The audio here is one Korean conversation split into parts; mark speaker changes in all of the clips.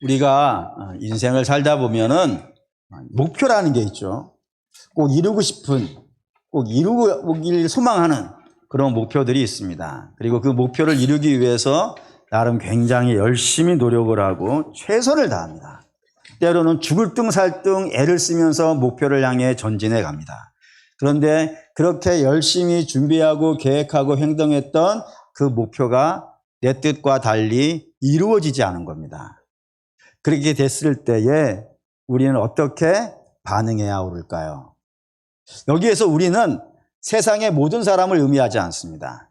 Speaker 1: 우리가 인생을 살다 보면은 목표라는 게 있죠. 꼭 이루고 싶은, 꼭 이루길 소망하는 그런 목표들이 있습니다. 그리고 그 목표를 이루기 위해서 나름 굉장히 열심히 노력을 하고 최선을 다합니다. 때로는 죽을 등 살 등 애를 쓰면서 목표를 향해 전진해 갑니다. 그런데 그렇게 열심히 준비하고 계획하고 행동했던 그 목표가 내 뜻과 달리 이루어지지 않은 겁니다. 그렇게 됐을 때에 우리는 어떻게 반응해야 옳을까요? 여기에서 우리는 세상의 모든 사람을 의미하지 않습니다.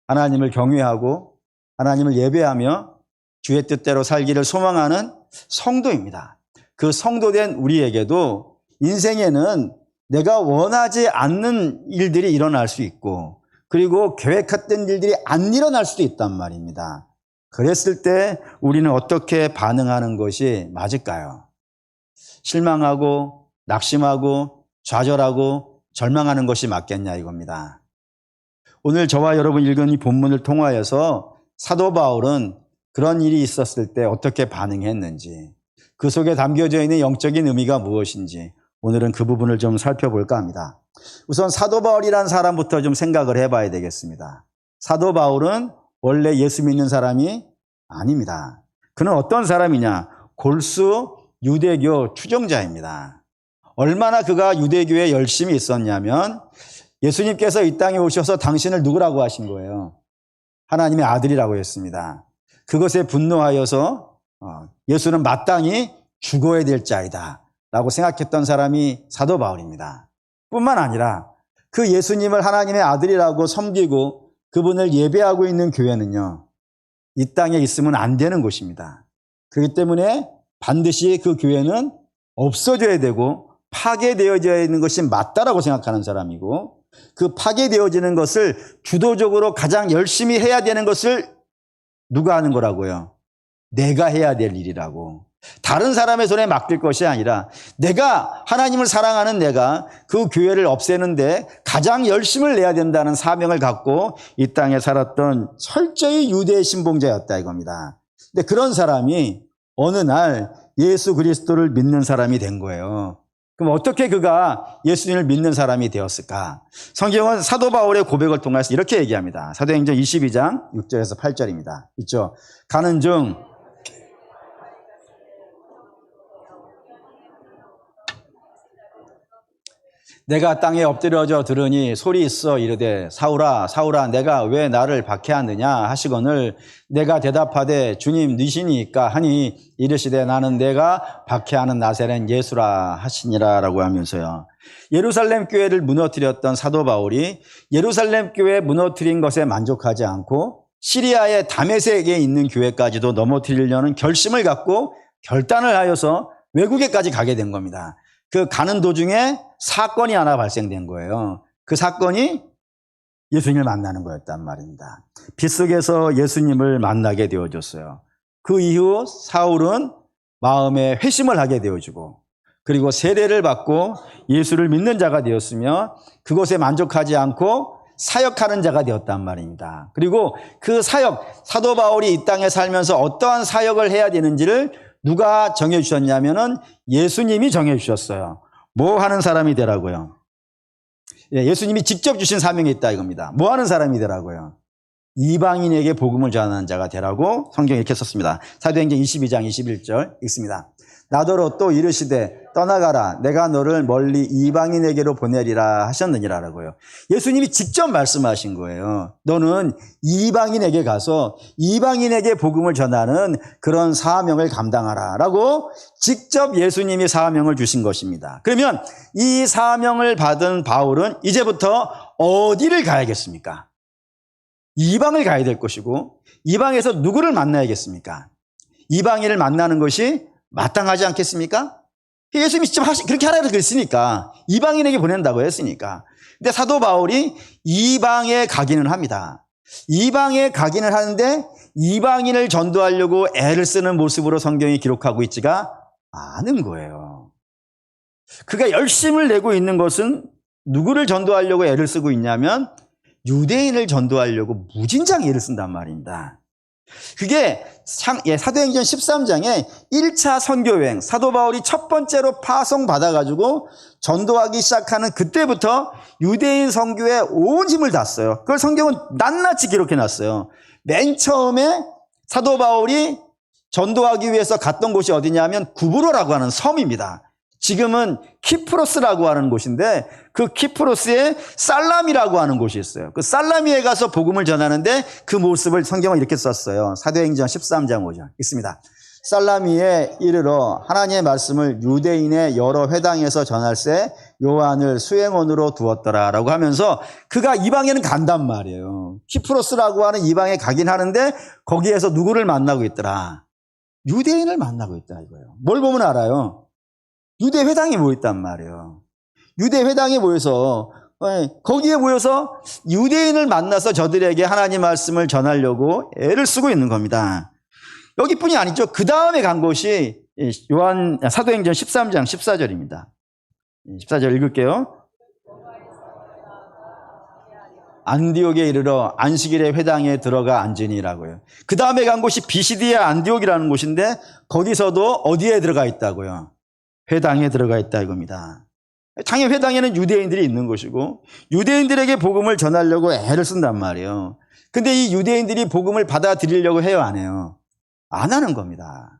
Speaker 1: 하나님을 경외하고 하나님을 예배하며 주의 뜻대로 살기를 소망하는 성도입니다. 그 성도된 우리에게도 인생에는 내가 원하지 않는 일들이 일어날 수 있고 그리고 계획했던 일들이 안 일어날 수도 있단 말입니다. 그랬을 때 우리는 어떻게 반응하는 것이 맞을까요? 실망하고 낙심하고 좌절하고 절망하는 것이 맞겠냐 이겁니다. 오늘 저와 여러분 읽은 이 본문을 통하여서 사도 바울은 그런 일이 있었을 때 어떻게 반응했는지, 그 속에 담겨져 있는 영적인 의미가 무엇인지 오늘은 그 부분을 좀 살펴볼까 합니다. 우선 사도 바울이라는 사람부터 좀 생각을 해봐야 되겠습니다. 사도 바울은 원래 예수 믿는 사람이 아닙니다. 그는 어떤 사람이냐? 골수 유대교 추종자입니다. 얼마나 그가 유대교에 열심히 있었냐면 예수님께서 이 땅에 오셔서 당신을 누구라고 하신 거예요? 하나님의 아들이라고 했습니다. 그것에 분노하여서 예수는 마땅히 죽어야 될 자이다 라고 생각했던 사람이 사도 바울입니다. 뿐만 아니라 그 예수님을 하나님의 아들이라고 섬기고 그분을 예배하고 있는 교회는요, 이 땅에 있으면 안 되는 곳입니다. 그렇기 때문에 반드시 그 교회는 없어져야 되고 파괴되어져야 있는 것이 맞다라고 생각하는 사람이고, 그 파괴되어지는 것을 주도적으로 가장 열심히 해야 되는 것을 누가 하는 거라고요? 내가 해야 될 일이라고. 다른 사람의 손에 맡길 것이 아니라 내가, 하나님을 사랑하는 내가 그 교회를 없애는데 가장 열심을 내야 된다는 사명을 갖고 이 땅에 살았던 철저히 유대 신봉자였다 이겁니다. 근데 그런 사람이 어느 날 예수 그리스도를 믿는 사람이 된 거예요. 그럼 어떻게 그가 예수님을 믿는 사람이 되었을까? 성경은 사도 바울의 고백을 통해서 이렇게 얘기합니다. 사도행전 22장 6절에서 8절입니다. 있죠? 가는 중 내가 땅에 엎드려져 들으니 소리 있어 이르되 사울아 사울아 내가 왜 나를 박해하느냐 하시거늘 내가 대답하되 주님 니시니까 하니 이르시되 나는 내가 박해하는 나사렛 예수라 하시니라 라고 하면서요. 예루살렘 교회를 무너뜨렸던 사도 바울이 예루살렘 교회 무너뜨린 것에 만족하지 않고 시리아의 다메섹에 있는 교회까지도 넘어뜨리려는 결심을 갖고 결단을 하여서 외국에까지 가게 된 겁니다. 그 가는 도중에 사건이 하나 발생된 거예요. 그 사건이 예수님을 만나는 거였단 말입니다. 빗속에서 예수님을 만나게 되어졌어요. 그 이후 사울은 마음에 회심을 하게 되어지고 그리고 세례를 받고 예수를 믿는 자가 되었으며 그것에 만족하지 않고 사역하는 자가 되었단 말입니다. 그리고 그 사역, 사도 바울이 이 땅에 살면서 어떠한 사역을 해야 되는지를 누가 정해주셨냐면은 예수님이 정해주셨어요. 뭐 하는 사람이 되라고요? 예수님이 직접 주신 사명이 있다 이겁니다. 뭐 하는 사람이 되라고요? 이방인에게 복음을 전하는 자가 되라고 성경에 이렇게 썼습니다. 사도행전 22장 21절 읽습니다. 나더러 또 이르시되 떠나가라 내가 너를 멀리 이방인에게로 보내리라 하셨느니라라고요. 예수님이 직접 말씀하신 거예요. 너는 이방인에게 가서 이방인에게 복음을 전하는 그런 사명을 감당하라 라고 직접 예수님이 사명을 주신 것입니다. 그러면 이 사명을 받은 바울은 이제부터 어디를 가야겠습니까? 이방을 가야 될 것이고 이방에서 누구를 만나야겠습니까? 이방인을 만나는 것이 마땅하지 않겠습니까? 예수님이 직접 그렇게 하라고 그랬으니까 이방인에게 보낸다고 했으니까. 근데 사도 바울이 이방에 가기는 합니다. 이방에 가기는 하는데 이방인을 전도하려고 애를 쓰는 모습으로 성경이 기록하고 있지가 않은 거예요. 그가 열심을 내고 있는 것은 누구를 전도하려고 애를 쓰고 있냐면 유대인을 전도하려고 무진장 애를 쓴단 말입니다. 그게 사도행전 13장에 1차 선교여행, 사도 바울이 첫 번째로 파송받아가지고 전도하기 시작하는 그때부터 유대인 선교에 온 힘을 das어요. 그걸 성경은 낱낱이 기록해놨어요. 맨 처음에 사도 바울이 전도하기 위해서 갔던 곳이 어디냐면 구브로라고 하는 섬입니다. 지금은 키프로스라고 하는 곳인데 그 키프로스에 살라미라고 하는 곳이 있어요. 그 살라미에 가서 복음을 전하는데 그 모습을 성경은 이렇게 썼어요. 사도행전 13장 5절 있습니다. 살라미에 이르러 하나님의 말씀을 유대인의 여러 회당에서 전할세 요한을 수행원으로 두었더라 라고 하면서 그가 이방에는 간단 말이에요. 키프로스라고 하는 이방에 가긴 하는데 거기에서 누구를 만나고 있더라? 유대인을 만나고 있다 이거예요. 뭘 보면 알아요? 유대 회당이 모였단 말이에요. 유대 회당에 모여서 거기에 모여서 유대인을 만나서 저들에게 하나님 말씀을 전하려고 애를 쓰고 있는 겁니다. 여기뿐이 아니죠. 그 다음에 간 곳이 사도행전 13장 14절입니다. 14절 읽을게요. 안디옥에 이르러 안식일에 회당에 들어가 앉으니라고요. 그 다음에 간 곳이 비시디아 안디옥이라는 곳인데 거기서도 어디에 들어가 있다고요? 회당에 들어가 있다 이겁니다. 당연히 회당에는 유대인들이 있는 것이고 유대인들에게 복음을 전하려고 애를 쓴단 말이에요. 근데 이 유대인들이 복음을 받아들이려고 해요, 안 해요? 안 하는 겁니다.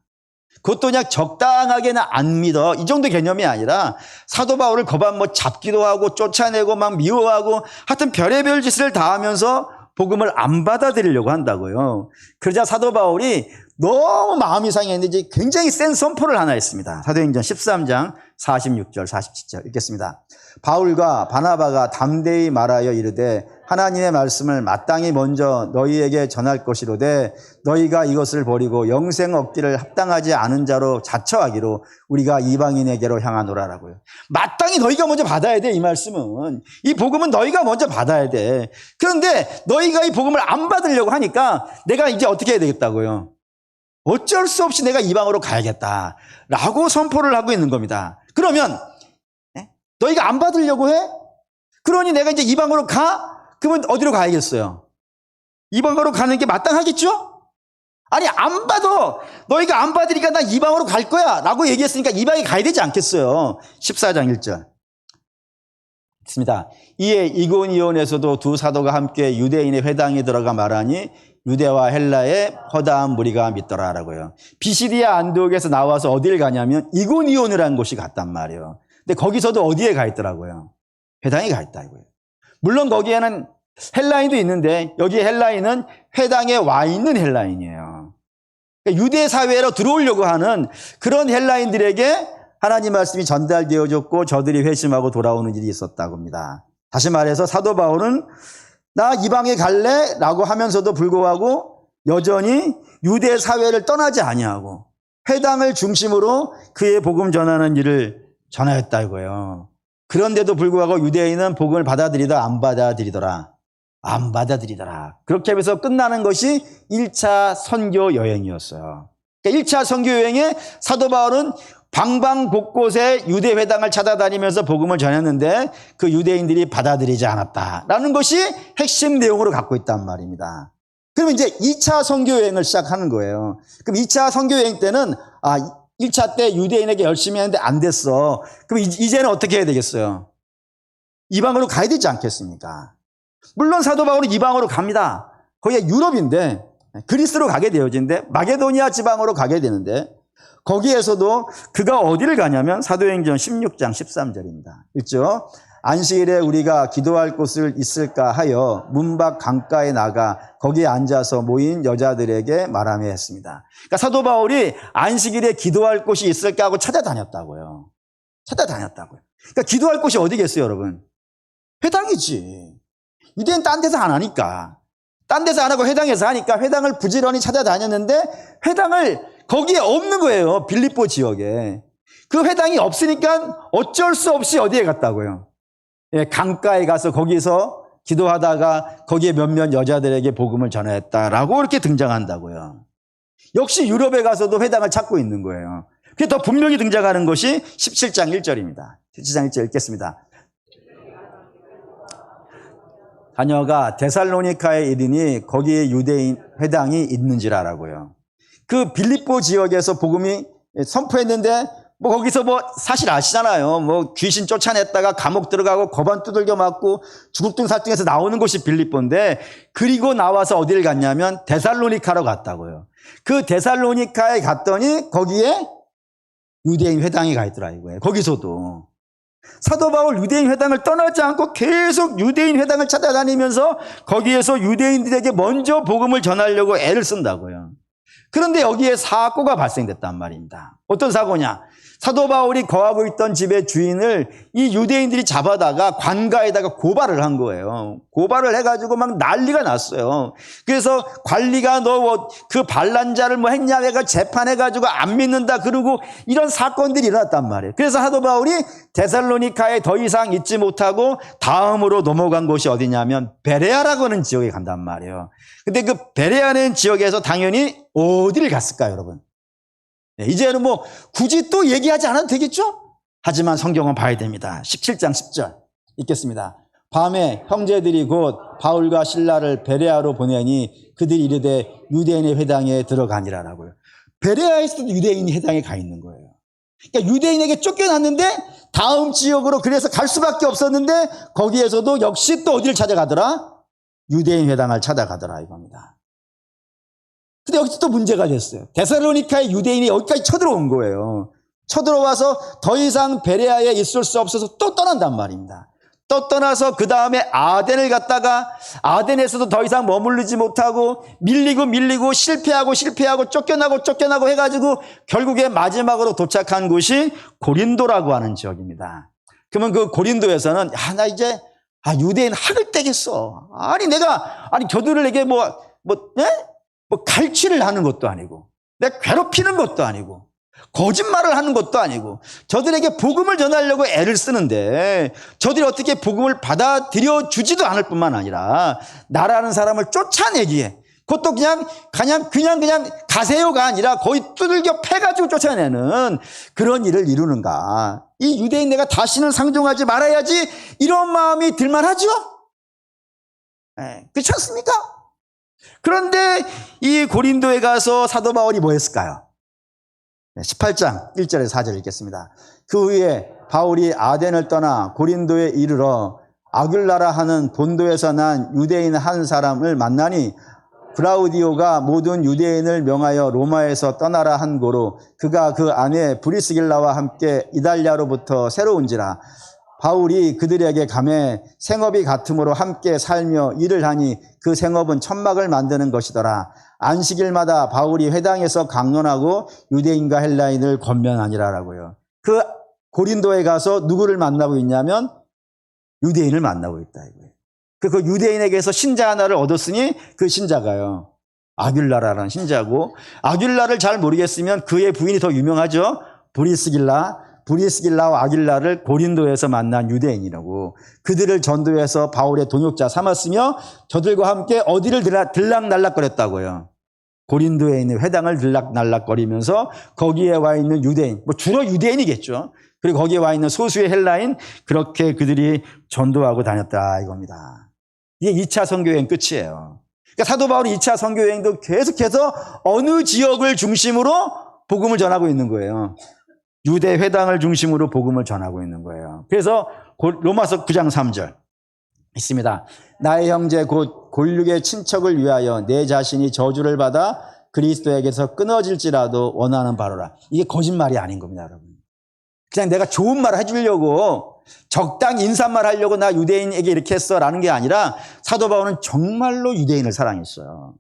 Speaker 1: 그것도 그냥 적당하게는 안 믿어 이 정도 개념이 아니라 사도 바울을 거반 잡기도 하고 쫓아내고 막 미워하고 하여튼 별의별 짓을 다 하면서 복음을 안 받아들이려고 한다고요. 그러자 사도 바울이 너무 마음이 상했는데 굉장히 센 선포를 하나 했습니다. 사도행전 13장 46절 47절 읽겠습니다. 바울과 바나바가 담대히 말하여 이르되 하나님의 말씀을 마땅히 먼저 너희에게 전할 것이로되 너희가 이것을 버리고 영생 얻기를 합당하지 않은 자로 자처하기로 우리가 이방인에게로 향하노라라고요. 마땅히 너희가 먼저 받아야 돼. 이 말씀은 이 복음은 너희가 먼저 받아야 돼. 그런데 너희가 이 복음을 안 받으려고 하니까 내가 이제 어떻게 해야 되겠다고요? 어쩔 수 없이 내가 이방으로 가야겠다라고 선포를 하고 있는 겁니다. 그러면 너희가 안 받으려고 해? 그러니 내가 이제 이방으로 가? 그러면 어디로 가야겠어요? 이방으로 가는 게 마땅하겠죠? 아니 안 받아. 너희가 안 받으니까 나 이방으로 갈 거야 라고 얘기했으니까 이방에 가야 되지 않겠어요? 14장 1절 있습니다. 이에 이고니온에서도 두 사도가 함께 유대인의 회당에 들어가 말하니 유대와 헬라의 허다한 무리가 믿더라라고요. 비시디아 안디옥에서 나와서 어딜 가냐면 이고니온이라는 곳이 갔단 말이에요. 근데 거기서도 어디에 가 있더라고요? 회당에 가 있다 이거예요. 물론 거기에는 헬라인도 있는데 여기 헬라인은 회당에 와 있는 헬라인이에요. 그러니까 유대 사회로 들어오려고 하는 그런 헬라인들에게 하나님 말씀이 전달되어졌고 저들이 회심하고 돌아오는 일이 있었다고 합니다. 다시 말해서 사도 바울은 나 이방에 갈래? 라고 하면서도 불구하고 여전히 유대 사회를 떠나지 아니하고 회당을 중심으로 그의 복음 전하는 일을 전하였다 이거예요. 그런데도 불구하고 유대인은 복음을 받아들이다 안 받아들이더라. 안 받아들이더라. 그렇게 하면서 끝나는 것이 1차 선교 여행이었어요. 그러니까 1차 선교 여행에 사도 바울은 방방 곳곳에 유대 회당을 찾아다니면서 복음을 전했는데 그 유대인들이 받아들이지 않았다라는 것이 핵심 내용으로 갖고 있단 말입니다. 그러면 이제 2차 선교 여행을 시작하는 거예요. 그럼 2차 선교 여행 때는 1차 때 유대인에게 열심히 했는데 안 됐어. 그럼 이제는 어떻게 해야 되겠어요? 이방으로 가야 되지 않겠습니까? 물론 사도 바울은 이방으로 갑니다. 거기가 유럽인데 그리스로 가게 되어진데 마게도니아 지방으로 가게 되는데 거기에서도 그가 어디를 가냐면 사도행전 16장 13절입니다. 읽죠? 안식일에 우리가 기도할 곳을 있을까 하여 문밖 강가에 나가 거기에 앉아서 모인 여자들에게 말하며 했습니다. 그러니까 사도 바울이 안식일에 기도할 곳이 있을까 하고 찾아다녔다고요. 찾아다녔다고요. 그러니까 기도할 곳이 어디겠어요, 여러분? 회당이지. 유대인 딴 데서 안 하니까. 딴 데서 안 하고 회당에서 하니까 회당을 부지런히 찾아다녔는데 회당을 거기에 없는 거예요. 빌립보 지역에. 그 회당이 없으니까 어쩔 수 없이 어디에 갔다고요? 강가에 가서 거기서 기도하다가 거기에 몇몇 여자들에게 복음을 전했다라고 이렇게 등장한다고요. 역시 유럽에 가서도 회당을 찾고 있는 거예요. 그게 더 분명히 등장하는 것이 17장 1절입니다. 17장 1절 읽겠습니다. 다녀가 데살로니카에 이르니 거기에 유대인 회당이 있는지라라고요. 그 빌립보 지역에서 복음이 선포했는데 뭐 거기서 뭐 사실 아시잖아요. 뭐 귀신 쫓아냈다가 감옥 들어가고 거반 두들겨 맞고 죽을둥살둥해서 나오는 곳이 빌립보인데, 그리고 나와서 어디를 갔냐면 데살로니카로 갔다고요. 그 데살로니카에 갔더니 거기에 유대인 회당이 가 있더라 이거예요. 거기서도 사도 바울 유대인 회당을 떠나지 않고 계속 유대인 회당을 찾아다니면서 거기에서 유대인들에게 먼저 복음을 전하려고 애를 쓴다고요. 그런데 여기에 사고가 발생됐단 말입니다. 어떤 사고냐? 사도 바울이 거하고 있던 집의 주인을 이 유대인들이 잡아다가 관가에다가 고발을 한 거예요. 고발을 해가지고 막 난리가 났어요. 그래서 관리가 너 그 반란 자를 뭐 했냐 해가 재판해가지고 안 믿는다 그러고 이런 사건들이 일어났단 말이에요. 그래서 사도 바울이 데살로니카에 더 이상 있지 못하고 다음으로 넘어간 곳이 어디냐면 베레아라고 하는 지역에 간단 말이에요. 근데 그 베레아라는 지역에서 당연히 어디를 갔을까요, 여러분? 이제는 뭐 굳이 또 얘기하지 않아도 되겠죠? 하지만 성경은 봐야 됩니다. 17장 10절 읽겠습니다. 밤에 형제들이 곧 바울과 실라를 베레아로 보내니 그들이 이르되 유대인의 회당에 들어가니라라고요. 베레아에서도 유대인 회당에 가 있는 거예요. 그러니까 유대인에게 쫓겨났는데 다음 지역으로 그래서 갈 수밖에 없었는데 거기에서도 역시 또 어디를 찾아가더라? 유대인 회당을 찾아가더라 이겁니다. 근데 여기서 또 문제가 됐어요. 데살로니카의 유대인이 여기까지 쳐들어온 거예요. 쳐들어와서 더 이상 베레아에 있을 수 없어서 또 떠난단 말입니다. 또 떠나서 그 다음에 아덴을 갔다가 아덴에서도 더 이상 머무르지 못하고 밀리고 실패하고 쫓겨나고 해가지고 결국에 마지막으로 도착한 곳이 고린도라고 하는 지역입니다. 그러면 그 고린도에서는 나 이제 유대인 학을 떼겠어. 내가 저들에게 뭐 갈취를 하는 것도 아니고, 내가 괴롭히는 것도 아니고, 거짓말을 하는 것도 아니고, 저들에게 복음을 전하려고 애를 쓰는데, 저들이 어떻게 복음을 받아들여 주지도 않을 뿐만 아니라, 나라는 사람을 쫓아내기에, 그것도 그냥 가세요가 아니라 거의 두들겨 패가지고 쫓아내는 그런 일을 이루는가. 이 유대인 내가 다시는 상종하지 말아야지, 이런 마음이 들만하죠? 그렇지 않습니까? 그런데 이 고린도에 가서 사도 바울이 뭐 했을까요? 18장 1절에서 4절 읽겠습니다. 그 후에 바울이 아덴을 떠나 고린도에 이르러 아귤라라 하는 본도에서 난 유대인 한 사람을 만나니 클라우디오가 모든 유대인을 명하여 로마에서 떠나라 한 고로 그가 그 아내 브리스길라와 함께 이달리아로부터 새로 온지라. 바울이 그들에게 가매 생업이 같음으로 함께 살며 일을 하니 그 생업은 천막을 만드는 것이더라. 안식일마다 바울이 회당에서 강론하고 유대인과 헬라인을 권면하니라라고요. 그 고린도에 가서 누구를 만나고 있냐면 유대인을 만나고 있다 이거예요. 그 유대인에게서 신자 하나를 얻었으니 그 신자가요, 아귤라라는 신자고, 아귤라를 잘 모르겠으면 그의 부인이 더 유명하죠. 브리스길라와 아길라를 고린도에서 만난 유대인이라고. 그들을 전도해서 바울의 동역자 삼았으며 저들과 함께 어디를 들락날락거렸다고요. 고린도에 있는 회당을 들락날락거리면서 거기에 와 있는 유대인, 주로 유대인이겠죠. 그리고 거기에 와 있는 소수의 헬라인, 그렇게 그들이 전도하고 다녔다 이겁니다. 이게 2차 선교여행 끝이에요. 그러니까 사도 바울이 2차 선교여행도 계속해서 어느 지역을 중심으로 복음을 전하고 있는 거예요. 유대 회당을 중심으로 복음을 전하고 있는 거예요. 그래서 로마서 9장 3절 있습니다. 나의 형제 곧 골육의 친척을 위하여 내 자신이 저주를 받아 그리스도에게서 끊어질지라도 원하는 바로라. 이게 거짓말이 아닌 겁니다, 여러분. 그냥 내가 좋은 말 해주려고 적당히 인사말 하려고 나 유대인에게 이렇게 했어라는 게 아니라 사도 바울은 정말로 유대인을 사랑했어요.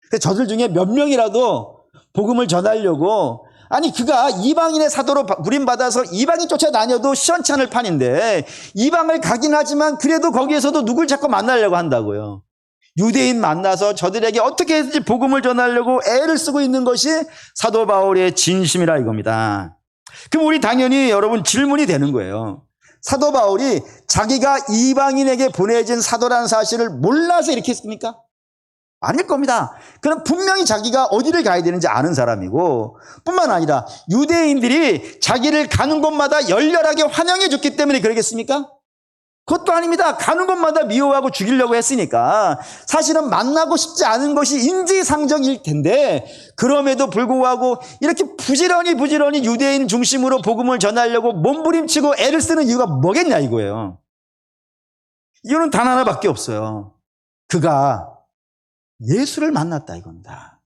Speaker 1: 그래서 저들 중에 몇 명이라도 복음을 전하려고, 그가 이방인의 사도로 부림받아서 이방인 쫓아다녀도 시원찮을 판인데 이방을 가긴 하지만 그래도 거기에서도 누굴 자꾸 만나려고 한다고요. 유대인 만나서 저들에게 어떻게 해서든지 복음을 전하려고 애를 쓰고 있는 것이 사도 바울의 진심이라 이겁니다. 그럼 우리 당연히 여러분 질문이 되는 거예요. 사도 바울이 자기가 이방인에게 보내진 사도라는 사실을 몰라서 이렇게 했습니까? 아닐 겁니다. 그럼 분명히 자기가 어디를 가야 되는지 아는 사람이고, 뿐만 아니라 유대인들이 자기를 가는 곳마다 열렬하게 환영해 줬기 때문에 그러겠습니까? 그것도 아닙니다. 가는 곳마다 미워하고 죽이려고 했으니까 사실은 만나고 싶지 않은 것이 인지상정일 텐데 그럼에도 불구하고 이렇게 부지런히 유대인 중심으로 복음을 전하려고 몸부림치고 애를 쓰는 이유가 뭐겠냐 이거예요. 이유는 단 하나밖에 없어요. 그가 예수를 만났다 이겁니다.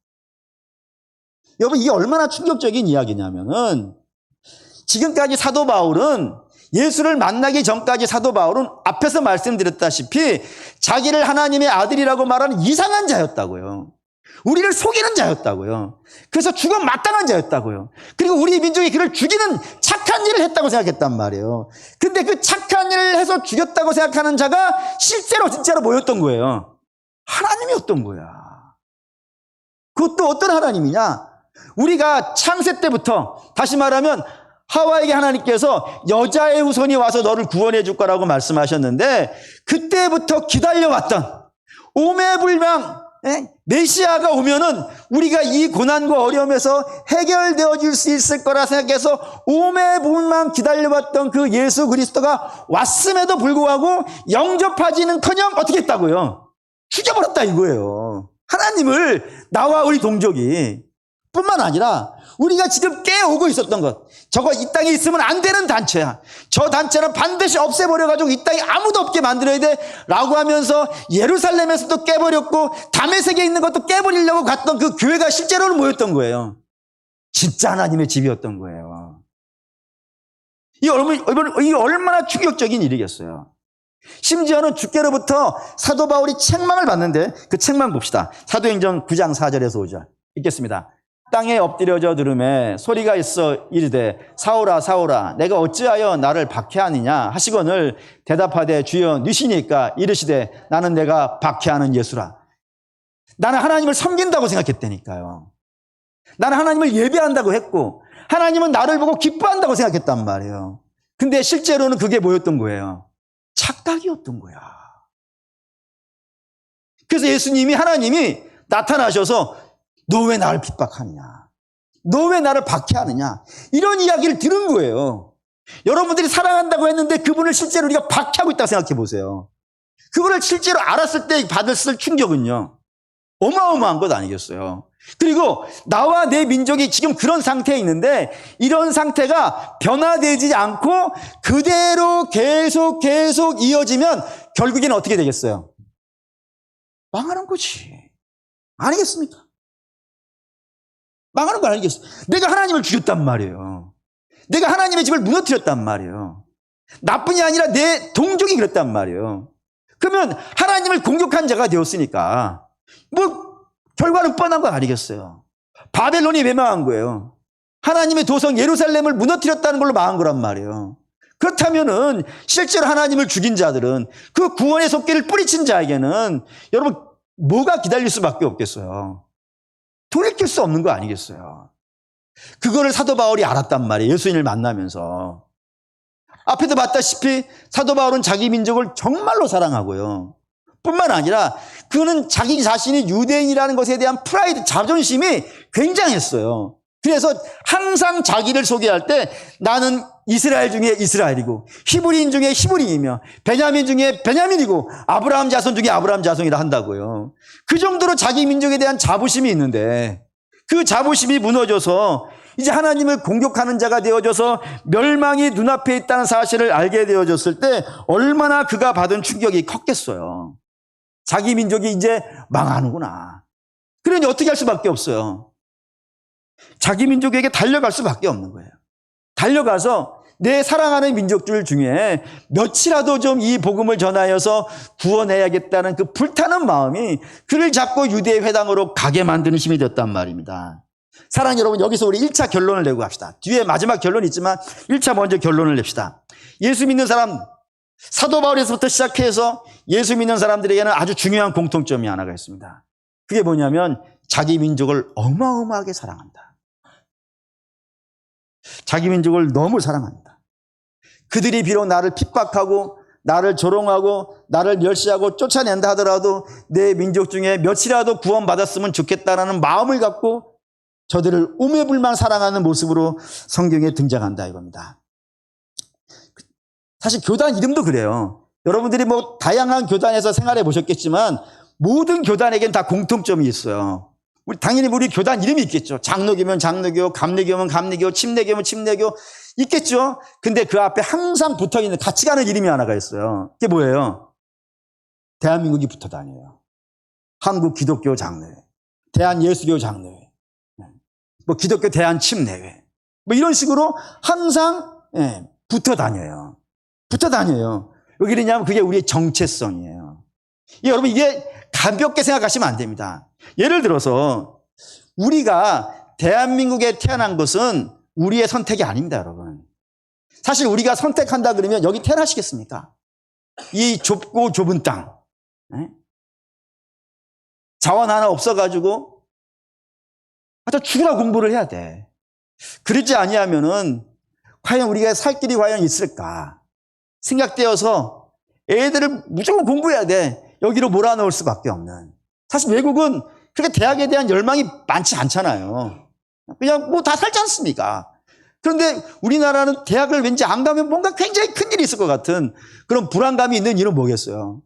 Speaker 1: 여러분 이게 얼마나 충격적인 이야기냐면은 지금까지 사도 바울은 예수를 만나기 전까지 사도 바울은 앞에서 말씀드렸다시피 자기를 하나님의 아들이라고 말하는 이상한 자였다고요. 우리를 속이는 자였다고요. 그래서 죽어 마땅한 자였다고요. 그리고 우리 민족이 그를 죽이는 착한 일을 했다고 생각했단 말이에요. 근데 그 착한 일을 해서 죽였다고 생각하는 자가 실제로 진짜로 뭐였던 거예요? 하나님이었던 거야. 그것도 어떤 하나님이냐? 우리가 창세 때부터 다시 말하면 하와에게 하나님께서 여자의 후손이 와서 너를 구원해 줄 거라고 말씀하셨는데 그때부터 기다려왔던 오매불망 메시아가 오면은 우리가 이 고난과 어려움에서 해결되어 줄 수 있을 거라 생각해서 오매불망 기다려왔던 그 예수 그리스도가 왔음에도 불구하고 영접하지는커녕 어떻게 했다고요? 죽여버렸다 이거예요. 하나님을 나와 우리 동족이 뿐만 아니라 우리가 지금 깨어오고 있었던 것, 저거 이 땅에 있으면 안 되는 단체야. 저 단체는 반드시 없애버려가지고 이 땅에 아무도 없게 만들어야 돼 라고 하면서 예루살렘에서도 깨버렸고 다메섹에 있는 것도 깨버리려고 갔던 그 교회가 실제로는 뭐였던 거예요? 진짜 하나님의 집이었던 거예요. 이 얼마나 충격적인 일이겠어요. 심지어는 주께로부터 사도 바울이 책망을 받는데 그 책망 봅시다. 사도행전 9장 4절에서 5절 읽겠습니다. 땅에 엎드려져 들음에 소리가 있어 이르되 사울아 사울아 내가 어찌하여 나를 박해하느냐 하시거늘 대답하되 주여 느시니까 이르시되 나는 내가 박해하는 예수라. 나는 하나님을 섬긴다고 생각했다니까요. 나는 하나님을 예배한다고 했고 하나님은 나를 보고 기뻐한다고 생각했단 말이에요. 근데 실제로는 그게 뭐였던 거예요? 착각이었던 거야. 그래서 예수님이 하나님이 나타나셔서 너 왜 나를 핍박하느냐? 너 왜 나를 박해하느냐? 이런 이야기를 들은 거예요. 여러분들이 사랑한다고 했는데 그분을 실제로 우리가 박해하고 있다고 생각해 보세요. 그거를 실제로 알았을 때 받았을 충격은요. 어마어마한 것 아니겠어요? 그리고 나와 내 민족이 지금 그런 상태에 있는데 이런 상태가 변화되지 않고 그대로 계속 이어지면 결국에는 어떻게 되겠어요? 망하는 거지. 아니겠습니까? 망하는 거 아니겠어요? 내가 하나님을 죽였단 말이에요. 내가 하나님의 집을 무너뜨렸단 말이에요. 나뿐이 아니라 내 동족이 그랬단 말이에요. 그러면 하나님을 공격한 자가 되었으니까 뭐 결과는 뻔한 거 아니겠어요? 바벨론이 왜 망한 거예요? 하나님의 도성 예루살렘을 무너뜨렸다는 걸로 망한 거란 말이에요. 그렇다면은 실제로 하나님을 죽인 자들은 그 구원의 속기를 뿌리친 자에게는 여러분 뭐가 기다릴 수밖에 없겠어요? 돌이킬 수 없는 거 아니겠어요? 그거를 사도 바울이 알았단 말이에요. 예수님을 만나면서. 앞에도 봤다시피 사도 바울은 자기 민족을 정말로 사랑하고요. 뿐만 아니라 그는 자기 자신이 유대인이라는 것에 대한 프라이드, 자존심이 굉장했어요. 그래서 항상 자기를 소개할 때 나는 이스라엘 중에 이스라엘이고 히브리인 중에 히브리이며 베냐민 중에 베냐민이고 아브라함 자손 중에 아브라함 자손이라 한다고요. 그 정도로 자기 민족에 대한 자부심이 있는데 그 자부심이 무너져서 이제 하나님을 공격하는 자가 되어져서 멸망이 눈앞에 있다는 사실을 알게 되어졌을 때 얼마나 그가 받은 충격이 컸겠어요. 자기 민족이 이제 망하는구나. 그러니 어떻게 할 수밖에 없어요. 자기 민족에게 달려갈 수밖에 없는 거예요. 달려가서 내 사랑하는 민족들 중에 몇이라도 좀 이 복음을 전하여서 구원해야겠다는 그 불타는 마음이 그를 자꾸 유대 회당으로 가게 만드는 힘이 됐단 말입니다. 사랑하는 여러분, 여기서 우리 1차 결론을 내고 갑시다. 뒤에 마지막 결론이 있지만 1차 먼저 결론을 냅시다. 예수 믿는 사람, 사도 바울에서부터 시작해서 예수 믿는 사람들에게는 아주 중요한 공통점이 하나가 있습니다. 그게 뭐냐면 자기 민족을 어마어마하게 사랑한다. 자기 민족을 너무 사랑합니다. 그들이 비록 나를 핍박하고 나를 조롱하고 나를 멸시하고 쫓아낸다 하더라도 내 민족 중에 몇이라도 구원받았으면 좋겠다라는 마음을 갖고 저들을 오매불망 사랑하는 모습으로 성경에 등장한다 이겁니다. 사실 교단 이름도 그래요. 여러분들이 뭐 다양한 교단에서 생활해 보셨겠지만 모든 교단에겐 다 공통점이 있어요. 당연히 우리 교단 이름이 있겠죠. 장로교면 장로교, 감리교면 감리교, 침례교면 침례교 있겠죠. 근데 그 앞에 항상 붙어있는 같이 가는 이름이 하나가 있어요. 그게 뭐예요? 대한민국이 붙어 다녀요. 한국 기독교 장로회, 대한예수교 장로회, 뭐 기독교 대한침례회, 뭐 이런 식으로 항상 붙어 다녀요. 붙어 다녀요. 왜 그러냐면 그게 우리의 정체성이에요. 여러분 이게 가볍게 생각하시면 안 됩니다. 예를 들어서 우리가 대한민국에 태어난 것은 우리의 선택이 아닙니다, 여러분. 사실 우리가 선택한다 그러면 여기 태어나시겠습니까? 이 좁고 좁은 땅, 자원 하나 없어가지고 하여튼 죽으라 공부를 해야 돼. 그러지 아니하면은 과연 우리가 살 길이 과연 있을까 생각되어서 애들을 무조건 공부해야 돼. 여기로 몰아넣을 수밖에 없는. 사실 외국은 그렇게 대학에 대한 열망이 많지 않잖아요. 그냥 뭐 다 살지 않습니까? 그런데 우리나라는 대학을 왠지 안 가면 뭔가 굉장히 큰 일이 있을 것 같은 그런 불안감이 있는 이유는 뭐겠어요?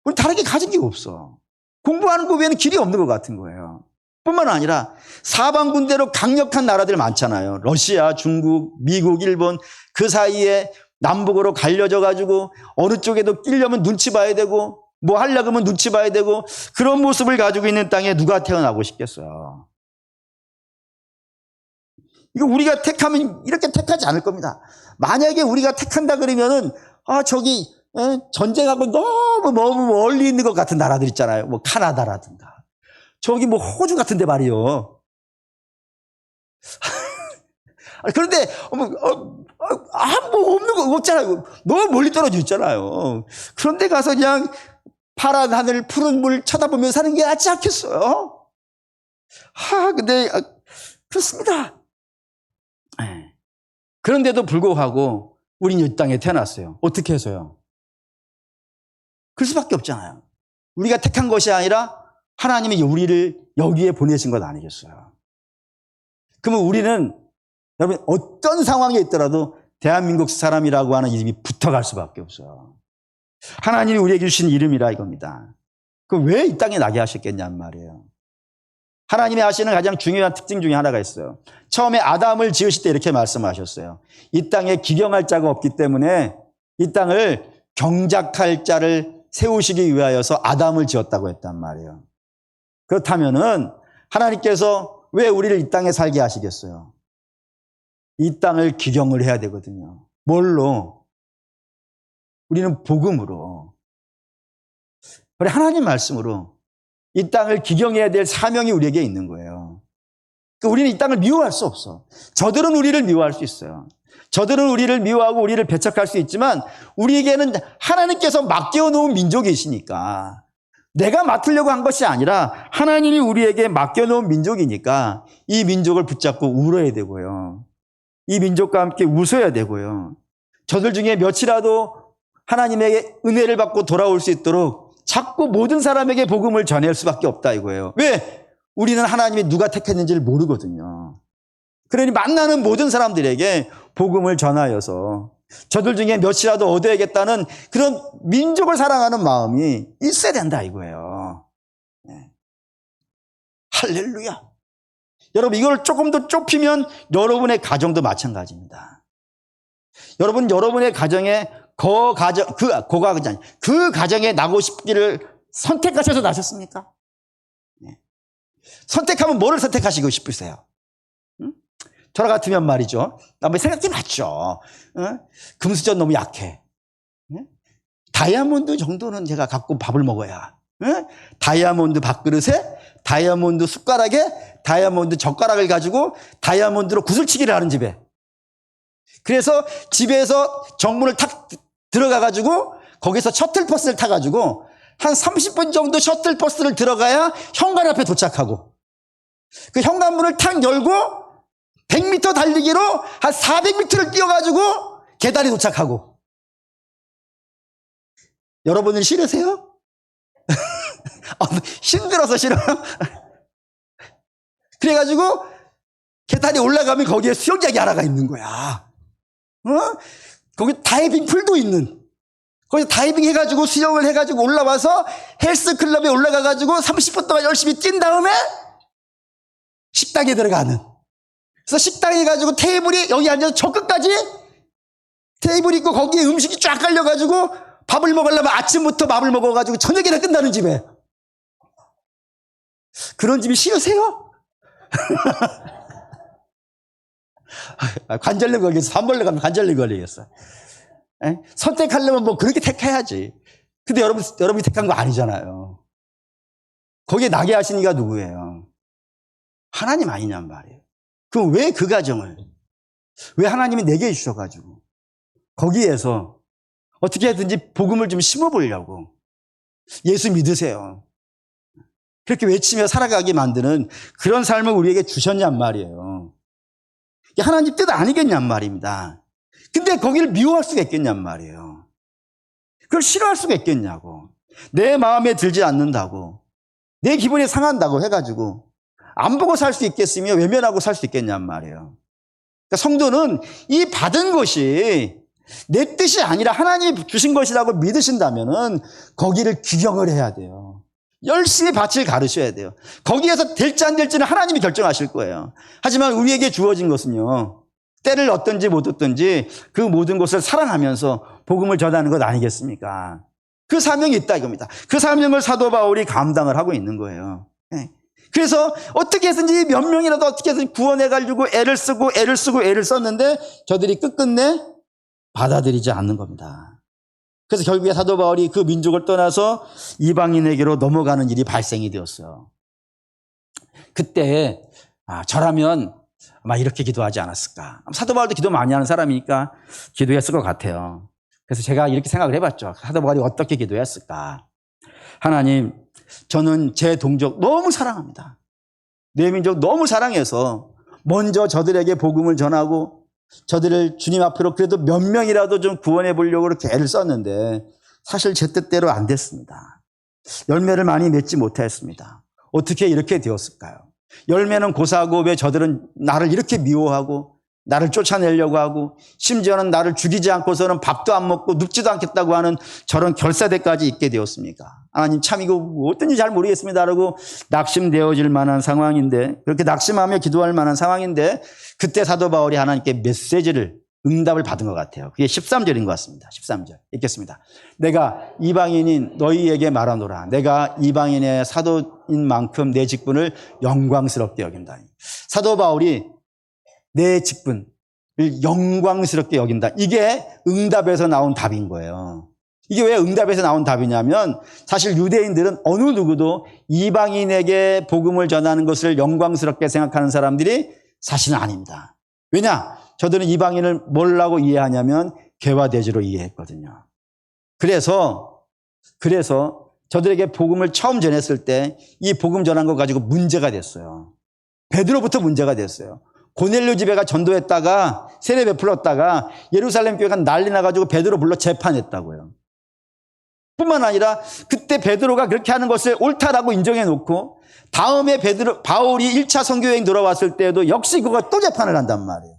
Speaker 1: 우리 다르게 가진 게 없어. 공부하는 거 외에는 길이 없는 것 같은 거예요. 뿐만 아니라 사방군대로 강력한 나라들 많잖아요. 러시아, 중국, 미국, 일본 그 사이에 남북으로 갈려져 가지고 어느 쪽에도 끼려면 눈치 봐야 되고 뭐 하려고 하면 눈치 봐야 되고 그런 모습을 가지고 있는 땅에 누가 태어나고 싶겠어요. 이거 우리가 택하면 이렇게 택하지 않을 겁니다. 만약에 우리가 택한다 그러면은 저기 전쟁하고 너무 멀리 있는 것 같은 나라들 있잖아요. 뭐 카나다라든가 저기 뭐 호주 같은 데 말이요. 그런데 뭐 없는 거 없잖아요. 너무 멀리 떨어져 있잖아요. 그런데 가서 그냥 파란 하늘 푸른 물 쳐다보며 사는 게 낫지 않겠어요? 근데 그렇습니다. 그런데도 불구하고 우린 이 땅에 태어났어요. 어떻게 해서요? 그럴 수밖에 없잖아요. 우리가 택한 것이 아니라 하나님이 우리를 여기에 보내신 것 아니겠어요? 그러면 우리는 여러분 어떤 상황에 있더라도 대한민국 사람이라고 하는 이름이 붙어갈 수밖에 없어요. 하나님이 우리에게 주신 이름이라 이겁니다. 그 왜 이 땅에 나게 하셨겠냔 말이에요. 하나님이 하시는 가장 중요한 특징 중에 하나가 있어요. 처음에 아담을 지으실 때 이렇게 말씀하셨어요. 이 땅에 기경할 자가 없기 때문에 이 땅을 경작할 자를 세우시기 위하여서 아담을 지었다고 했단 말이에요. 그렇다면은 하나님께서 왜 우리를 이 땅에 살게 하시겠어요? 이 땅을 기경을 해야 되거든요. 뭘로? 우리는 복음으로. 우리 하나님 말씀으로 이 땅을 기경해야 될 사명이 우리에게 있는 거예요. 그러니까 우리는 이 땅을 미워할 수 없어. 저들은 우리를 미워할 수 있어요. 저들은 우리를 미워하고 우리를 배척할 수 있지만 우리에게는 하나님께서 맡겨놓은 민족이시니까 내가 맡으려고 한 것이 아니라 하나님이 우리에게 맡겨놓은 민족이니까 이 민족을 붙잡고 울어야 되고요. 이 민족과 함께 웃어야 되고요. 저들 중에 몇이라도 하나님에게 은혜를 받고 돌아올 수 있도록 자꾸 모든 사람에게 복음을 전할 수밖에 없다 이거예요. 왜? 우리는 하나님이 누가 택했는지를 모르거든요. 그러니 만나는 모든 사람들에게 복음을 전하여서 저들 중에 몇이라도 얻어야겠다는 그런 민족을 사랑하는 마음이 있어야 된다 이거예요. 네. 할렐루야. 여러분 이걸 조금 더 좁히면 여러분의 가정도 마찬가지입니다. 여러분 여러분의 가정에 그 가정에 나고 싶기를 선택하셔서 나셨습니까? 네. 선택하면 뭐를 선택하시고 싶으세요? 저 같으면 말이죠. 한번 생각해 봤죠. 금수저 너무 약해. 다이아몬드 정도는 제가 갖고 밥을 먹어야. 다이아몬드 밥그릇에, 다이아몬드 숟가락에, 다이아몬드 젓가락을 가지고 다이아몬드로 구슬치기를 하는 집에. 그래서 집에서 정문을 탁 들어가가지고 거기서 셔틀버스를 타가지고 한 30분 정도 셔틀버스를 들어가야 현관 앞에 도착하고 그 현관문을 탁 열고 100m 달리기로 한 400m를 뛰어가지고 계단에 도착하고. 여러분은 싫으세요? 힘들어서 싫어요? 그래가지고 계단에 올라가면 거기에 수영장이 하나가 있는 거야. 거기 다이빙 풀도 있는. 거기서 다이빙 해가지고 수영을 해가지고 올라와서 헬스클럽에 올라가가지고 30분 동안 열심히 뛴 다음에 식당에 들어가는. 그래서 식당에 가지고 테이블이 여기 앉아서 저 끝까지 테이블이 있고 거기에 음식이 쫙 깔려가지고 밥을 먹으려면 아침부터 밥을 먹어가지고 저녁에나 끝나는 집에. 그런 집이 싫으세요? 관절염 걸리겠어. 산벌레 가면 관절염 걸리겠어. 에? 선택하려면 뭐 그렇게 택해야지. 근데 여러분이 택한 거 아니잖아요. 거기에 나게 하신 이가 누구예요? 하나님 아니냔 말이에요. 그럼 왜 그 가정을, 왜 하나님이 내게 주셔가지고 거기에서 어떻게 해든지 복음을 좀 심어보려고 예수 믿으세요. 그렇게 외치며 살아가게 만드는 그런 삶을 우리에게 주셨냔 말이에요. 이게 하나님 뜻 아니겠냔 말입니다. 근데 거기를 미워할 수가 있겠냔 말이에요. 그걸 싫어할 수가 있겠냐고. 내 마음에 들지 않는다고, 내 기분이 상한다고 해가지고 안 보고 살 수 있겠으며 외면하고 살 수 있겠냔 말이에요. 그러니까 성도는 이 받은 것이 내 뜻이 아니라 하나님이 주신 것이라고 믿으신다면은 거기를 규경을 해야 돼요. 열심히 밭을 가르셔야 돼요. 거기에서 될지 안 될지는 하나님이 결정하실 거예요. 하지만 우리에게 주어진 것은요, 때를 얻든지 못 얻든지 그 모든 것을 사랑하면서 복음을 전하는 것 아니겠습니까? 그 사명이 있다 이겁니다. 그 사명을 사도 바울이 감당을 하고 있는 거예요. 그래서 어떻게 해서든지 몇 명이라도 어떻게 해서든지 구원해가지고 애를 썼는데 저들이 끝끝내 받아들이지 않는 겁니다. 그래서 결국에 사도 바울이 그 민족을 떠나서 이방인에게로 넘어가는 일이 발생이 되었어요. 그때 저라면 아마 이렇게 기도하지 않았을까. 사도 바울도 기도 많이 하는 사람이니까 기도했을 것 같아요. 그래서 제가 이렇게 생각을 해봤죠. 사도 바울이 어떻게 기도했을까. 하나님, 저는 제 동족 너무 사랑합니다. 내 민족 너무 사랑해서 먼저 저들에게 복음을 전하고 저들을 주님 앞으로 그래도 몇 명이라도 좀 구원해 보려고 그렇게 애를 썼는데 사실 제 뜻대로 안 됐습니다. 열매를 많이 맺지 못했습니다. 어떻게 이렇게 되었을까요? 열매는 고사하고 왜 저들은 나를 이렇게 미워하고 나를 쫓아내려고 하고 심지어는 나를 죽이지 않고서는 밥도 안 먹고 눕지도 않겠다고 하는 저런 결사대까지 있게 되었습니까? 하나님 참 이거 어떤지 잘 모르겠습니다 라고 낙심되어질 만한 상황인데, 그렇게 낙심하며 기도할 만한 상황인데 그때 사도 바울이 하나님께 메시지를, 응답을 받은 것 같아요. 그게 13절인 것 같습니다. 13절 읽겠습니다. 내가 이방인인 너희에게 말하노라. 내가 이방인의 사도인 만큼 내 직분을 영광스럽게 여긴다. 사도 바울이 내 직분을 영광스럽게 여긴다. 이게 응답에서 나온 답인 거예요. 이게 왜 응답에서 나온 답이냐면 사실 유대인들은 어느 누구도 이방인에게 복음을 전하는 것을 영광스럽게 생각하는 사람들이 사실은 아닙니다. 왜냐? 저들은 이방인을 뭐라고 이해하냐면 개와 돼지로 이해했거든요. 그래서 저들에게 복음을 처음 전했을 때 이 복음 전한 거 가지고 문제가 됐어요. 베드로부터 문제가 됐어요. 고넬료 집에가 전도했다가 세례 베풀었다가 예루살렘 교회가 난리 나가지고 베드로 불러 재판했다고요. 뿐만 아니라 그때 베드로가 그렇게 하는 것을 옳다라고 인정해 놓고 다음에 바울이 1차 선교여행 돌아왔을 때에도 역시 그거 또 재판을 한단 말이에요.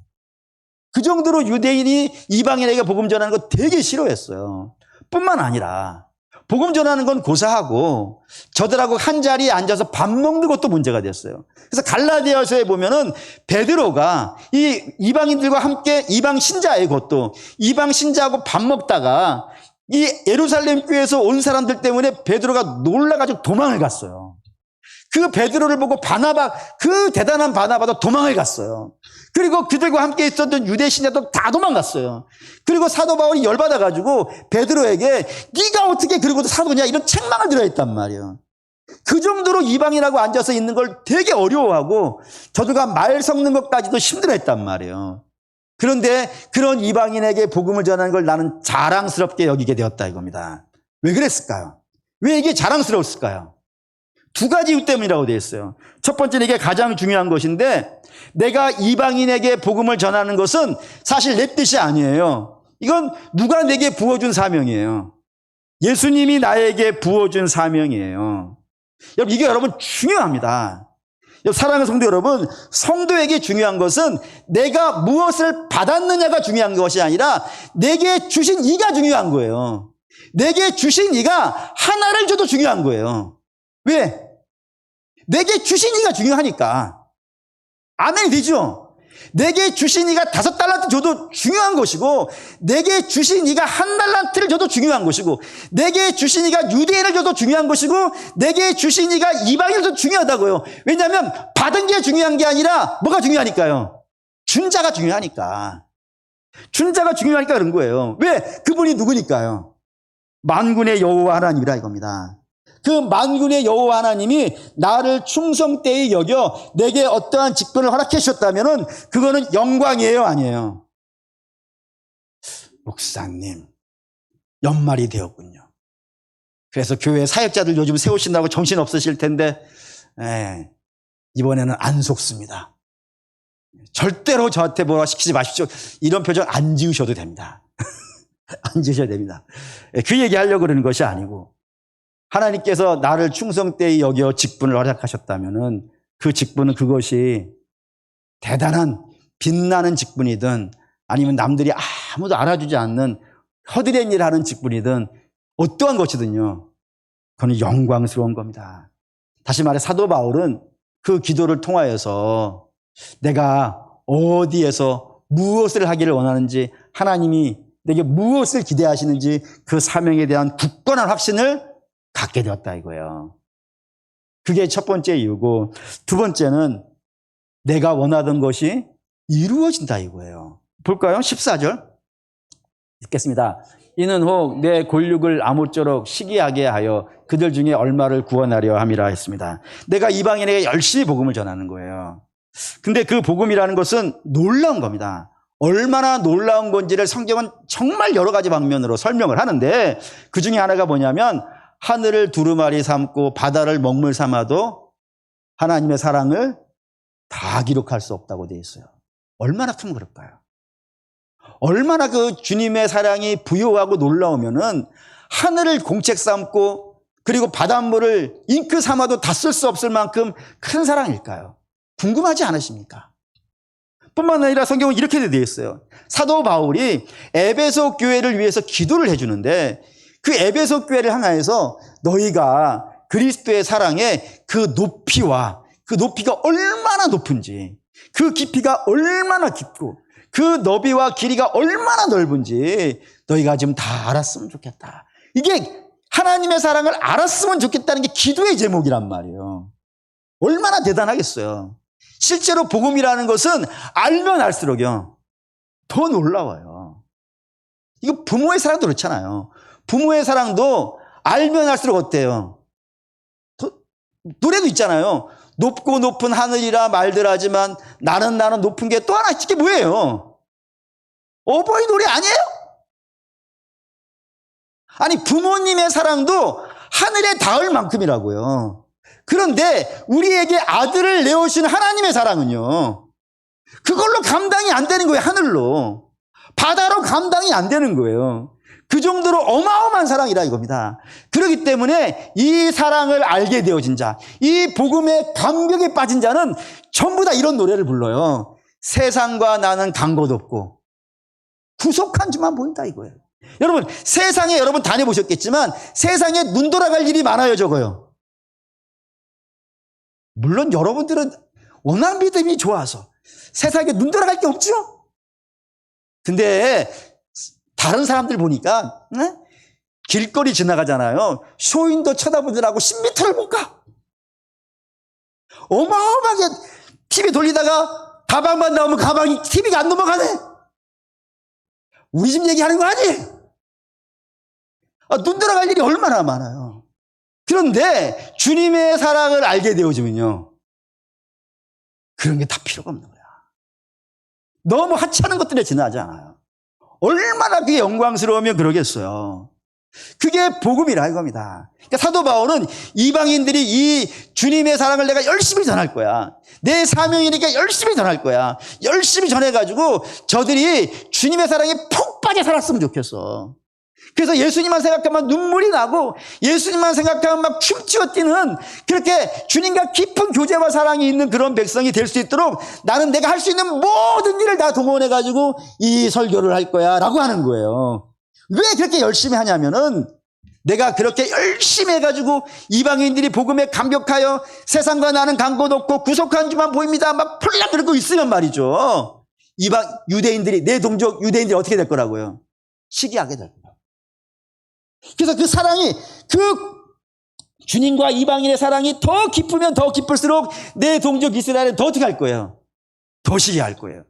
Speaker 1: 그 정도로 유대인이 이방인에게 복음 전하는 거 되게 싫어했어요. 뿐만 아니라 복음 전하는 건 고사하고 저들하고 한 자리에 앉아서 밥 먹는 것도 문제가 됐어요. 그래서 갈라디아서에 보면은 베드로가 이 이방인들과 함께 이방 신자의 것도 이방 신자하고 밥 먹다가 이 예루살렘 교회에서 온 사람들 때문에 베드로가 놀라가지고 도망을 갔어요. 그 베드로를 보고 그 대단한 바나바도 도망을 갔어요. 그리고 그들과 함께 있었던 유대 신자도 다 도망갔어요. 그리고 사도 바울이 열받아가지고 베드로에게 네가 어떻게 그러고도 사도냐 이런 책망을 들어했단 말이에요. 그 정도로 이방이라고 앉아서 있는 걸 되게 어려워하고 저들과 말 섞는 것까지도 힘들어했단 말이에요. 그런데 그런 이방인에게 복음을 전하는 걸 나는 자랑스럽게 여기게 되었다 이겁니다. 왜 그랬을까요? 왜 이게 자랑스러웠을까요? 두 가지 이유 때문이라고 되어 있어요. 첫 번째는 이게 가장 중요한 것인데 내가 이방인에게 복음을 전하는 것은 사실 내 뜻이 아니에요. 이건 누가 내게 부어준 사명이에요. 예수님이 나에게 부어준 사명이에요. 여러분 이게 여러분 중요합니다. 사랑하는 성도 여러분, 성도에게 중요한 것은 내가 무엇을 받았느냐가 중요한 것이 아니라 내게 주신 이가 중요한 거예요. 내게 주신 이가 하나를 줘도 중요한 거예요. 왜? 내게 주신 이가 중요하니까. 아멘이 되죠? 내게 주신 이가 5달란트 줘도 중요한 것이고, 내게 주신 이가 1달란트를 줘도 중요한 것이고, 내게 주신 이가 유대인을 줘도 중요한 것이고, 내게 주신 이가 이방인을 줘도 중요하다고요. 왜냐하면 받은 게 중요한 게 아니라 뭐가 중요하니까요. 준 자가 중요하니까. 준 자가 중요하니까 그런 거예요. 왜? 그분이 누구니까요. 만군의 여호와 하나님이라 이겁니다. 그 만군의 여호와 하나님이 나를 충성되이 여겨 내게 어떠한 직분을 허락해 주셨다면은 그거는 영광이에요, 아니에요? 목사님, 연말이 되었군요. 그래서 교회 사역자들 요즘 세우신다고 정신 없으실 텐데, 이번에는 안 속습니다. 절대로 저한테 뭐라 시키지 마십시오. 이런 표정 안 지으셔도 됩니다. 안 지으셔도 됩니다. 그 얘기 하려고 그러는 것이 아니고, 하나님께서 나를 충성되이 여겨 직분을 허락하셨다면은 그 직분은 그것이 대단한 빛나는 직분이든 아니면 남들이 아무도 알아주지 않는 허드렛 일 하는 직분이든 어떠한 것이든요. 그건 영광스러운 겁니다. 다시 말해 사도 바울은 그 기도를 통하여서 내가 어디에서 무엇을 하기를 원하는지, 하나님이 내게 무엇을 기대하시는지 그 사명에 대한 굳건한 확신을 갖게 되었다 이거예요. 그게 첫 번째 이유고, 두 번째는 내가 원하던 것이 이루어진다 이거예요. 볼까요? 14절 읽겠습니다. 이는 혹 내 골육을 아무쪼록 시기하게 하여 그들 중에 얼마를 구원하려 함이라 했습니다. 내가 이방인에게 열심히 복음을 전하는 거예요. 근데 그 복음이라는 것은 놀라운 겁니다. 얼마나 놀라운 건지를 성경은 정말 여러 가지 방면으로 설명을 하는데, 그 중에 하나가 뭐냐면 하늘을 두루마리 삼고 바다를 먹물 삼아도 하나님의 사랑을 다 기록할 수 없다고 되어 있어요. 얼마나 큰 그럴까요? 얼마나 그 주님의 사랑이 부요하고 놀라우면은 하늘을 공책 삼고 그리고 바닷물을 잉크 삼아도 다 쓸 수 없을 만큼 큰 사랑일까요? 궁금하지 않으십니까? 뿐만 아니라 성경은 이렇게 되어 있어요. 사도 바울이 에베소 교회를 위해서 기도를 해주는데, 그 에베소 교회를 향하여서 너희가 그리스도의 사랑의 그 높이와 그 높이가 얼마나 높은지, 그 깊이가 얼마나 깊고 그 너비와 길이가 얼마나 넓은지 너희가 지금 다 알았으면 좋겠다. 이게 하나님의 사랑을 알았으면 좋겠다는 게 기도의 제목이란 말이에요. 얼마나 대단하겠어요. 실제로 복음이라는 것은 알면 알수록요 더 놀라워요. 이거 부모의 사랑도 그렇잖아요. 부모의 사랑도 알면 알수록 어때요? 노래도 있잖아요. 높고 높은 하늘이라 말들 하지만 나는 높은 게 또 하나, 이게 뭐예요? 어버이 노래 아니에요? 아니, 부모님의 사랑도 하늘에 닿을 만큼이라고요. 그런데 우리에게 아들을 내어주신 하나님의 사랑은요, 그걸로 감당이 안 되는 거예요. 하늘로, 바다로 감당이 안 되는 거예요. 그 정도로 어마어마한 사랑이라 이겁니다. 그렇기 때문에 이 사랑을 알게 되어진 자, 이 복음의 감격에 빠진 자는 전부 다 이런 노래를 불러요. 세상과 나는 간 곳 없고 구속한 주만 보인다 이거예요. 여러분, 세상에 여러분 다녀보셨겠지만 세상에 눈 돌아갈 일이 많아요, 적어요. 물론 여러분들은 워낙 믿음이 좋아서 세상에 눈 돌아갈 게 없죠. 근데 다른 사람들 보니까 길거리 지나가잖아요. 쇼윈도 쳐다보느라고 10m를 못 가. 어마어마하게 TV 돌리다가 가방만 나오면 가방이 TV가 안 넘어가네. 우리 집 얘기하는 거 아니에요. 눈 돌아갈 일이 얼마나 많아요. 그런데 주님의 사랑을 알게 되어지면요, 그런 게 다 필요가 없는 거야. 너무 하찮은 것들에 지나지 않아요. 얼마나 그게 영광스러우면 그러겠어요. 그게 복음이라 이겁니다. 그러니까 사도 바울은 이방인들이 이 주님의 사랑을 내가 열심히 전할 거야. 내 사명이니까 열심히 전할 거야. 열심히 전해가지고 저들이 주님의 사랑에 푹 빠져 살았으면 좋겠어. 그래서 예수님만 생각하면 눈물이 나고 예수님만 생각하면 막 춤추어 뛰는, 그렇게 주님과 깊은 교제와 사랑이 있는 그런 백성이 될 수 있도록 나는 내가 할 수 있는 모든 일을 다 동원해가지고 이 설교를 할 거야 라고 하는 거예요. 왜 그렇게 열심히 하냐면은 내가 그렇게 열심히 해가지고 이방인들이 복음에 감격하여 세상과 나는 간곳 없고 구속한 주만 보입니다. 막 폴라 그러고 있으면 말이죠. 유대인들이, 내 동족 유대인들이 어떻게 될 거라고요? 시기하게 될 거예요. 그래서 그 사랑이, 그 주님과 이방인의 사랑이 더 깊으면 더 깊을수록 내 동족 이스라엘은 더 어떻게 할 거예요? 더 시기할 거예요.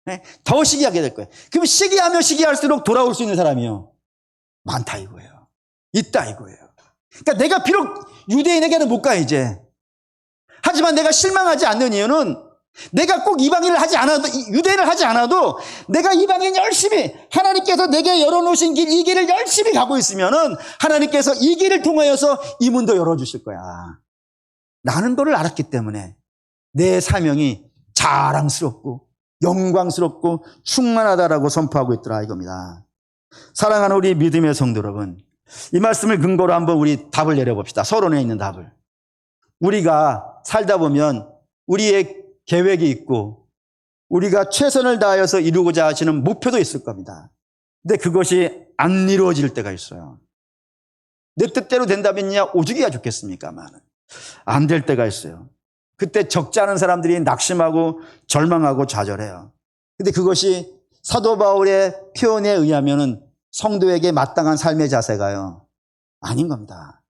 Speaker 1: 네? 더 시기하게 될 거예요. 그럼 시기하면 시기할수록 돌아올 수 있는 사람이요. 많다 이거예요. 있다 이거예요. 그러니까 내가 비록 유대인에게는 못 가 이제. 하지만 내가 실망하지 않는 이유는 내가 꼭 이방인을 하지 않아도, 유대인을 하지 않아도 내가 이방인 열심히 하나님께서 내게 열어놓으신 길, 이 길을 열심히 가고 있으면은 하나님께서 이 길을 통하여서 이 문도 열어주실 거야. 나는 너를 알았기 때문에 내 사명이 자랑스럽고 영광스럽고 충만하다라고 선포하고 있더라 이겁니다. 사랑하는 우리 믿음의 성도 여러분, 이 말씀을 근거로 한번 우리 답을 내려봅시다. 서론에 있는 답을. 우리가 살다 보면 우리의 계획이 있고 우리가 최선을 다하여서 이루고자 하시는 목표도 있을 겁니다. 근데 그것이 안 이루어질 때가 있어요. 내 뜻대로 된다면야 오죽이야 좋겠습니까만 안 될 때가 있어요. 그때 적지 않은 사람들이 낙심하고 절망하고 좌절해요. 근데 그것이 사도 바울의 표현에 의하면은 성도에게 마땅한 삶의 자세가요, 아닌 겁니다.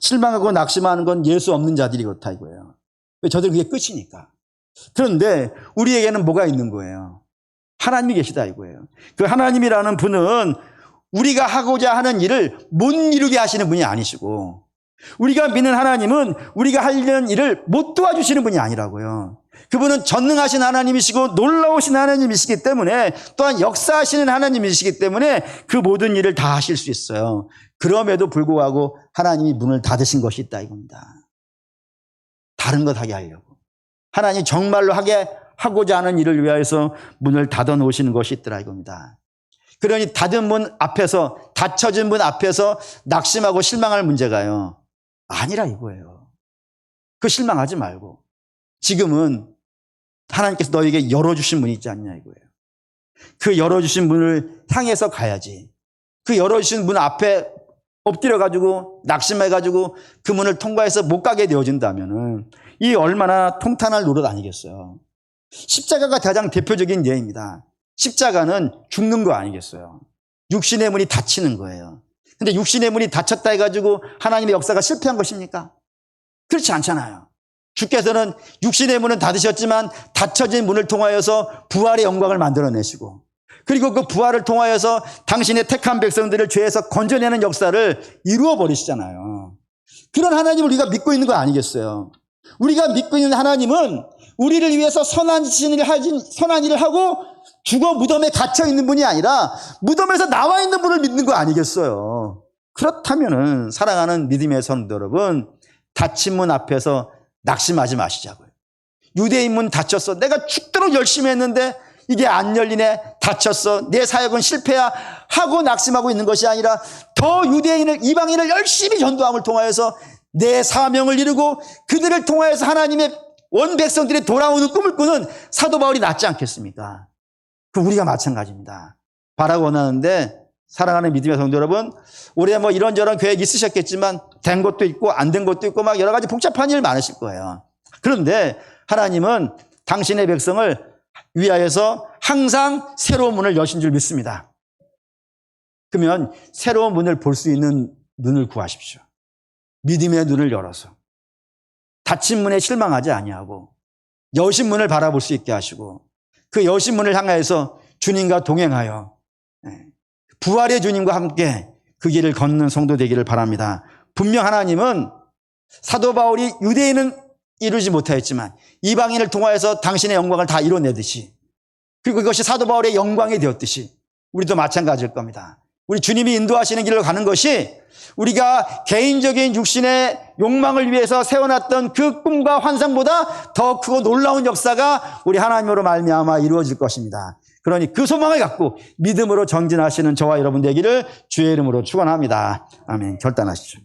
Speaker 1: 실망하고 낙심하는 건 예수 없는 자들이 그렇다 이거예요. 저들 그게 끝이니까. 그런데 우리에게는 뭐가 있는 거예요? 하나님이 계시다 이거예요. 그 하나님이라는 분은 우리가 하고자 하는 일을 못 이루게 하시는 분이 아니시고, 우리가 믿는 하나님은 우리가 하려는 일을 못 도와주시는 분이 아니라고요. 그분은 전능하신 하나님이시고 놀라우신 하나님이시기 때문에, 또한 역사하시는 하나님이시기 때문에 그 모든 일을 다 하실 수 있어요. 그럼에도 불구하고 하나님이 문을 닫으신 것이 있다 이겁니다. 다른 것 하게 하려고. 하나님이 정말로 하고자 하는 일을 위하여서 문을 닫아 놓으시는 것이 있더라 이겁니다. 그러니 닫은 문 앞에서, 닫혀진 문 앞에서 낙심하고 실망할 문제가요, 아니라 이거예요. 그 실망하지 말고 지금은 하나님께서 너에게 열어주신 문이 있지 않냐 이거예요. 그 열어주신 문을 향해서 가야지. 그 열어주신 문 앞에 엎드려가지고 낙심해가지고 그 문을 통과해서 못 가게 되어진다면은 이 얼마나 통탄할 노릇 아니겠어요. 십자가가 가장 대표적인 예입니다. 십자가는 죽는 거 아니겠어요. 육신의 문이 닫히는 거예요. 근데 육신의 문이 닫혔다 해가지고 하나님의 역사가 실패한 것입니까? 그렇지 않잖아요. 주께서는 육신의 문은 닫으셨지만 닫혀진 문을 통하여서 부활의 영광을 만들어내시고, 그리고 그 부활을 통하여서 당신의 택한 백성들을 죄에서 건져내는 역사를 이루어버리시잖아요. 그런 하나님을 우리가 믿고 있는 거 아니겠어요? 우리가 믿고 있는 하나님은 우리를 위해서 선한 일을 하고 죽어 무덤에 갇혀 있는 분이 아니라 무덤에서 나와 있는 분을 믿는 거 아니겠어요? 그렇다면은 사랑하는 믿음의 성도 여러분, 닫힌 문 앞에서 낙심하지 마시자고요. 유대인 문 닫혔어. 내가 죽도록 열심히 했는데 이게 안 열리네. 닫혔어. 내 사역은 실패야 하고 낙심하고 있는 것이 아니라 더 이방인을 열심히 전도함을 통하여서 내 사명을 이루고 그들을 통하여서 하나님의 원 백성들이 돌아오는 꿈을 꾸는 사도 바울이 낫지 않겠습니까? 그 우리가 마찬가지입니다. 바라고 원하는데, 사랑하는 믿음의 성도 여러분, 올해 뭐 이런저런 계획 있으셨겠지만 된 것도 있고 안 된 것도 있고 막 여러 가지 복잡한 일 많으실 거예요. 그런데 하나님은 당신의 백성을 위하여서 항상 새로운 문을 여신 줄 믿습니다. 그러면 새로운 문을 볼 수 있는 눈을 구하십시오. 믿음의 눈을 열어서 닫힌 문에 실망하지 아니하고 여신 문을 바라볼 수 있게 하시고, 그 여신 문을 향하여서 주님과 동행하여 부활의 주님과 함께 그 길을 걷는 성도 되기를 바랍니다. 분명 하나님은 사도 바울이 유대인은 이루지 못하였지만 이방인을 통하여서 당신의 영광을 다 이뤄내듯이, 그리고 그것이 사도 바울의 영광이 되었듯이 우리도 마찬가지일 겁니다. 우리 주님이 인도하시는 길로 가는 것이 우리가 개인적인 육신의 욕망을 위해서 세워놨던 그 꿈과 환상보다 더 크고 놀라운 역사가 우리 하나님으로 말미암아 이루어질 것입니다. 그러니 그 소망을 갖고 믿음으로 정진하시는 저와 여러분 되기를 주의 이름으로 축원합니다. 아멘. 결단하시죠.